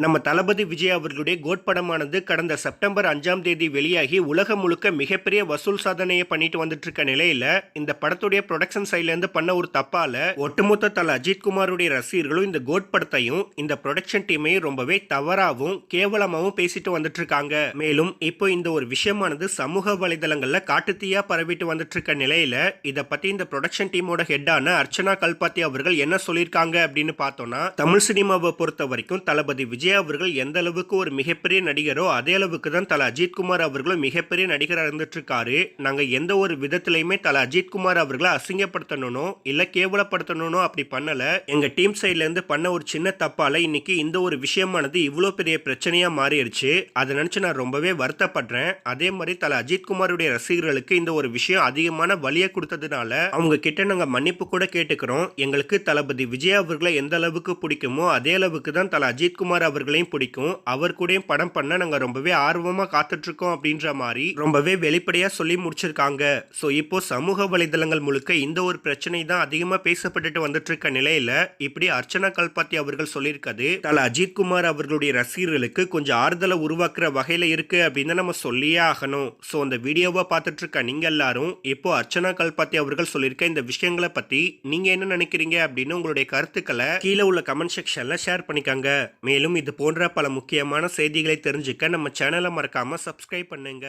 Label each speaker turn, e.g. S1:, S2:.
S1: நம்ம தளபதி விஜய் அவர்களுடைய கோட் படமானது கடந்த செப்டம்பர் 5ஆம் தேதி வெளியாகி உலகம் முழுக்க மிகப்பெரிய வசூல் சாதனையை பண்ணிட்டு வந்துட்டு இருக்க நிலையில இந்த படத்துடைய ப்ரொடக்ஷன் சைட்ல இருந்து பண்ண ஒரு தப்பால ஒட்டுமொத்த தல அஜித் குமாருடைய ரசிகர்களும் இந்த கோட் படத்தையும் இந்த ப்ரொடக்ஷன் டீமையும் ரொம்பவே தவறாகவும் கேவலமாகவும் பேசிட்டு வந்துட்டு இருக்காங்க. மேலும் இப்போ இந்த ஒரு விஷயமானது சமூக வலைதளங்கள்ல காட்டுத்தீயா பரவிட்டு வந்துட்டு இருக்க நிலையில இதை பத்தி இந்த ப்ரொடக்ஷன் டீமோட ஹெட்டான அர்ச்சனா கல்பாத்தி அவர்கள் என்ன சொல்லியிருக்காங்க அப்படின்னு பார்த்தோம்னா, தமிழ் சினிமாவை பொறுத்த வரைக்கும் தளபதி விஜய் அவர்கள் எந்த அளவுக்கு ஒரு மிகப்பெரிய நடிகரோ அதே அளவுக்கு தான் தல அஜித் குமார் அவர்களும் மிகப்பெரிய நடிகராக இருந்துட்டு இருக்காரு. நாங்க எந்த ஒரு விதத்திலையுமே தல அஜித் குமார் அவர்களை அசிங்கப்படுத்தணும் இல்ல கேவலப்படுத்தணும் அப்படி பண்ணல. எங்க டீம் சைட்ல இருந்து பண்ண ஒரு சின்ன தப்பால இன்னைக்கு இந்த ஒரு விஷயமானது இவ்வளவு பெரிய பிரச்சனையா மாறிடுச்சு. அதை நினைச்சு நான் ரொம்பவே வருத்தப்படுறேன். அதே மாதிரி தல அஜித் குமாருடைய ரசிகர்களுக்கு இந்த ஒரு விஷயம் அதிகமான வலியை கொடுத்ததுனால அவங்க கிட்ட நாங்க மன்னிப்பு கூட கேட்டுக்கிறோம். எங்களுக்கு தளபதி விஜய் அவர்களை எந்த அளவுக்கு பிடிக்குமோ அதே அளவுக்கு தான் தல அஜித் குமார் அவர்களையும் பிடிக்கும். அவர் கூடயும் படம் பண்ண நாங்க ரொம்பவே ஆர்வமா காத்துட்டு இருக்கோம் அப்படின்ற மாதிரி ரொம்பவே வெளிப்படையா சொல்லி முடிச்சிருக்காங்க. சோ இப்போ சமூக வலைதளங்கள் முழுக்க இந்த ஒரு பிரச்சனை தான் அதிகமா பேசப்பட்டுட்டு வந்துட்டு இருக்க நிலையில இப்படி அர்ச்சனா கல்பாத்தி அவர்கள் சொல்லியிருக்கிறது தல அஜித் குமார் அவர்களுடைய ரசிகர்களுக்கு கொஞ்சம் ஆறுதலை உருவாக்குற வகையில இருக்கு அப்படின்னு நம்ம சொல்லியே ஆகணும். சோ அந்த வீடியோவை பார்த்துட்டு இருக்க நீங்க எல்லாரும் இப்போ அர்ச்சனா கல்பாத்தி அவர்கள் சொல்லியிருக்க இந்த விஷயங்களை பத்தி நீங்க என்ன நினைக்கிறீங்க அப்படின்னு உங்களுடைய கருத்துக்களை கீழே உள்ள கமெண்ட் செக்ஷன்ல ஷேர் பண்ணிக்கோங்க. மேலும் இது போன்ற பல முக்கியமான செய்திகளை தெரிஞ்சுக்க நம்ம சேனலை மறக்காம சப்ஸ்கிரைப் பண்ணுங்க.